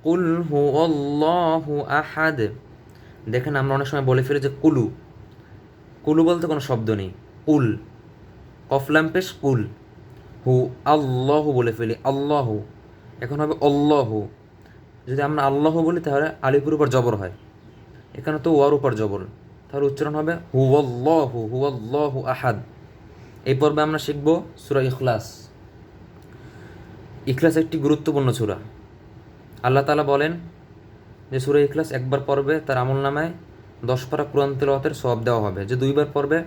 কুল হু আল্লাহু আহাদ। দেখেন আমরা অনেক সময় বলে ফেলি যে কুলু, কুলু বলতে কোনো শব্দ নেই। কুল, কফলাম পেশ কুল। হু আল্লাহু বলে ফেলি, আল্লাহু। এখন হবে আল্লাহু। যদি আমরা আল্লাহ বলি তাহলে আলিপুর উপর জবর হয়, এখানে তো ওয়ার উপর জবর, তাহলে উচ্চারণ হবে হু আল্লাহু আহাদ। এই পর্বে আমরা শিখব সূরা ইখলাস। ইখলাস একটি গুরুত্বপূর্ণ সূরা। আল্লাহ তাআলা বলেন যে সূরা ইখলাস একবার পড়বে তার আমলনামায় 10 পারা কোরআন তেলাওয়াতের সওয়াব দেওয়া হবে। যে 2বার পড়বে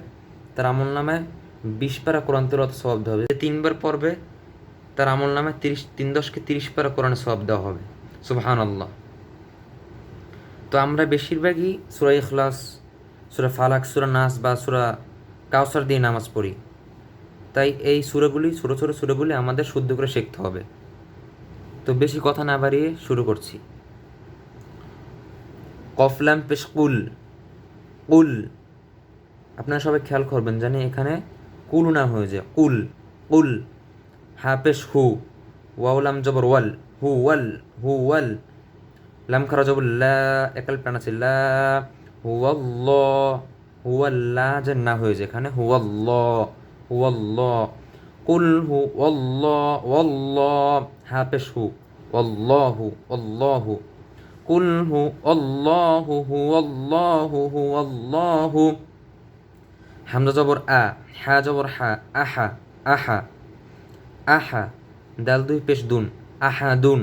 তার আমলনামায় 20 পারা কোরআন তেলাওয়াতের সওয়াব দেওয়া হবে। যে 3বার পড়বে তার আমলনামায় 3×10 = 30 পারা কোরআনের সওয়াব দেওয়া হবে। সুবহানাল্লাহ। তো আমরা বেশিরভাগই সূরা ইখলাস, সূরা ফালাক, সূরা নাস বা সূরা কাউসার দিয়ে নামাজ পড়ি। তাই এই সূরাগুলি, ছোটো ছোটো সূরাগুলি আমাদের শুদ্ধ করে শিখতে হবে। তো বেশি কথা না বাড়িয়ে শুরু করছি। কফ লাম পেশ কুল, কুল। আপনারা সবাই খেয়াল করবেন জানি এখানে কুল না হয়ে যায়, কুল, কুল। হা পেশ হু, ওয়াও লাম জবর ওয়াল, হু ওয়াল, হু ওয়াল। লাম খারা জবর লা, একাল প্রাণ আছে লা। হুয়াল্লাহ, হুয়াল্লাহ যে না হয়ে যায় এখানে, হুয়াল্লাহ, হুয়াল্লাহ। কুল হু ওয়াল্লাহ, ওয়াল্লাহ। হা পেশ হু, ওয়াল্লাহু, ওয়াল্লাহু। কুল হু আল্লাহু, হুয়াল্লাহু, হুয়াল্লাহু। হামজা জবর আ, হা জবর হা, আহা, আহা, আহা। দাল 2 পেশ দুন, আহাদুন,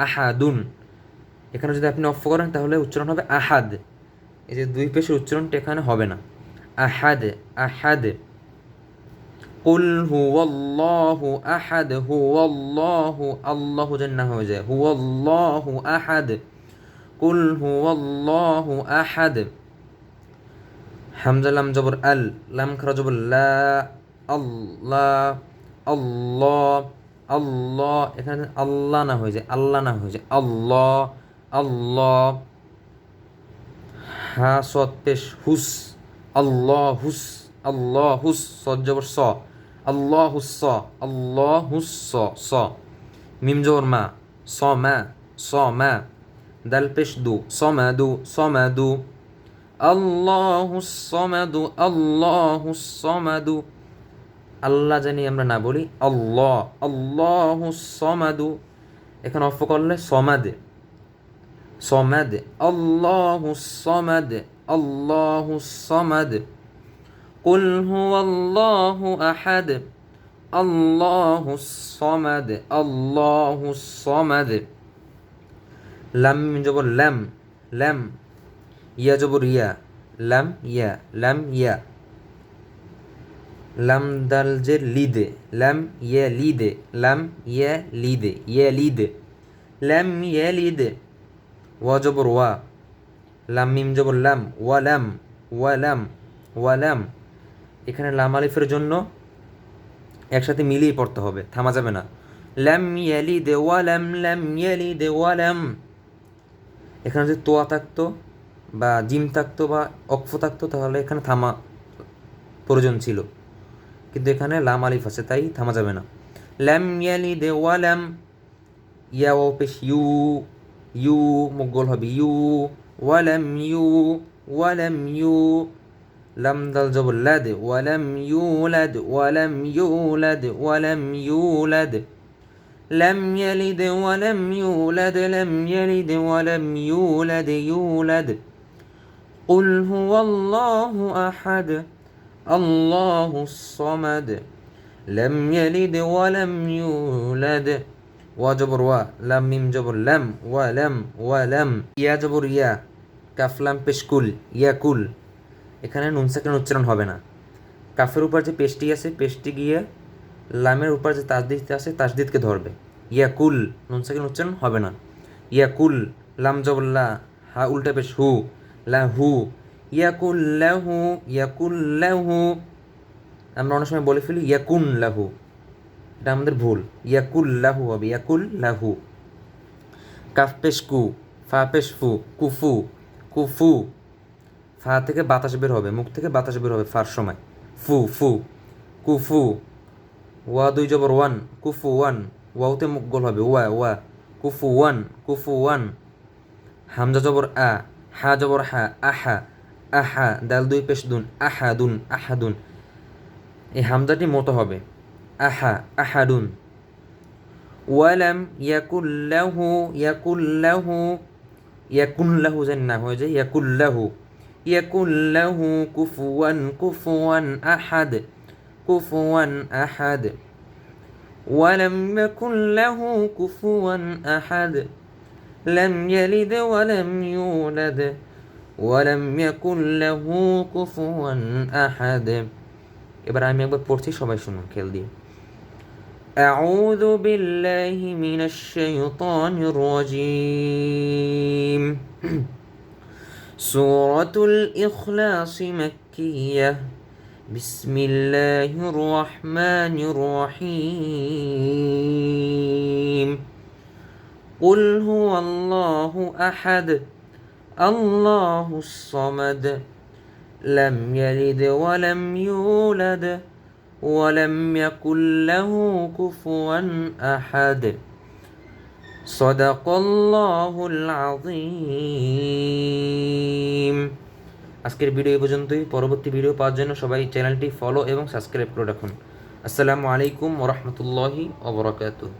আহাদুন। এখানে যদি আপনি অফ করেন তাহলে উচ্চারণ হবে আহাদ। এই যে 2 পেশের উচ্চারণটা এখানে হবে না। আহাদ, আহাদ। কুল হুয়াল্লাহু আহাদ, হুয়াল্লাহু, আল্লাহু যেন না হয়ে যায়, হুয়াল্লাহু আহাদ। কুল হুয়াল্লাহু আহাদ। হামজা লাম জবর আল, লাম খারা জবর লা, আল্লাহ, আল্লাহ, আল্লাহ। এখানে আল্লাহ না হয়ে যায়, আল্লাহ না হয়ে যায়, আল্লাহ, আল্লাহ। হা সৎ পেশ হুস, আল্লাহ হুস, আল্লাহ হুস। সৎ জবর স, আল্লাহ হুস, আল্লাহ হুস, স। মিম জবর মা, স মা, স মা। দাল পেশ দু, সমাদু, সমাদু। আল্লাহুস সমাদু, আল্লাহুস সমাদু। আল্লাহ জানি আমরা না বলি, আল্লাহ, আল্লাহুস সমাদু। এখানে অফ করলে সমাদ, সমাদ, আল্লাহুস সমাদ, আল্লাহুস সমাদ। কুল হুয়াল্লাহু আহাদ, আল্লাহুস সমাদ, আল্লাহুস সমাদ। লাম জবর লাম, লাম। ইয়া জবর ইয়া, লাম ইয়া, লাম ইয়া। লাম দাল জের লিদে, লাম ইয়া লিদে, লাম ইয়া লিদে, ইয়া লিদে, লাম ইয়া লিদে। ওয়া জবর ওয়া, লাম মিম জবর লাম, ওয়ালাম, ওয়ালাম, ওয়ালাম। এখানে লাম আলিফের জন্য একসাথে মিলিয়ে পড়তে হবে, থামা যাবে না। লাম ইয়ালিদ ওয়ালাম, লাম ইয়ালিদ ওয়ালাম। এখানে যদি তোয়া থাকতো বা জিম থাকতো বা অক্ফ থাকতো তাহলে এখানে থামা প্রয়োজন ছিল, কিন্তু এখানে লাম আলিফ আছে তাই থামা যাবে না। লাম ইয়ালিদ ওয়ালাম। ইয়া ও পেশ ইউ, ইউ মুগল হবে ইউ। ওয়ালাম ইউ, ওয়ালাম ইউ। লাম দাল জবর লাদ, ওয়ালাম ইউলাদ, ওয়ালাম ইউলাদ, ওয়ালাম ইউলাদ। লাম ইয়ালিদ ওয়ালাম ইউলাদ, লাম ইয়ালিদ ওয়ালাম ইউলাদ, ইউলাদ। কুল হুয়াল্লাহু আহাদ, আল্লাহুস সামাদ, লাম ইয়ালিদ ওয়ালাম ইউলাদ। ওয়া জবর ওয়া, লাম মিম জবর লাম, ওয়ালাম, ওয়ালাম। ইয়া জবর ইয়া, কাফ লাম পেশ কুল, ইয়াকুল। এখানে নুন সাকিন উচ্চারণ হবে না। কাফের উপর যে পেশটি আছে, পেশটি গিয়ে লামের উপর যে তাসদিদ আছে, তাসদিদকে ধরবে। ইয়াকুল, নুন সাকিন উচ্চারণ হবে না। ইয়াকুল, লাম জবর লা, হা উল্টা পেশ হু, লাহু। ইয়াকুল লাহু, ইয়াকুল লাহু। আমরা অনেক সময় বলে ফেলি ইয়াকুন লাহু, এটা আমাদের ভুল। ইয়াকুল লাহু হবে, ইয়াকুল লাহু। কাফ পেশ কু, ফা পেশ ফু, কুফু, কুফু। ফা থেকে বাতাস বের হবে, মুখ থেকে বাতাস বের হবে ফার সময়, ফু, ফু, কুফু। ওয়া 2 জবর ওয়ান, কুফু ওয়ান। ওয়াওতে মুখ গোল হবে, ওয়া, ওয়া। কুফুয়ান কুফুয়ান। হামজা জবর আ, হা জবর হা, আহা আহা, দাল দুই পেশ দুন, আহাদুন আহাদুন। এই হামজাটি মোটো হবে, আহা আহাদুন। ওয়ালাম ইয়াকুল্লাহু ইয়াকুল্লাহু, ইয়াকুল্লাহু যেন না হয়ে যায়, ইয়াকুল্লাহু ইয়াকুল্লাহু কুফুয়ান কুফুয়ান আহাদ কুফুয়ান আহাদ। ওয়ালাম ইয়াকুল্লাহু কুফুয়ান আহাদ। লাম ইয়ালিদ ওয়ালাম ইউলাদ ওয়ালাম ইয়াকুল্লাহু কুফুয়ান আহাদ। এবার আমি একবার পড়ছি, সবাই শুনুন খেয়াল দিয়ে। أعوذ بالله من الشيطان الرجيم. سورة الإخلاص مكية. بسم الله الرحمن الرحيم. قل هو الله أحد الله الصمد لم يلد ولم يولد ولم يكن له كفوا أحد. صدق الله العظيم. আজকের ভিডিও এই পর্যন্তই। পরবর্তী ভিডিও পাওয়ার জন্য সবাই চ্যানেলটি ফলো এবং সাবস্ক্রাইব করে রাখুন। আসসালামু আলাইকুম ওয়া রাহমাতুল্লাহি ওয়া বারাকাতুহু।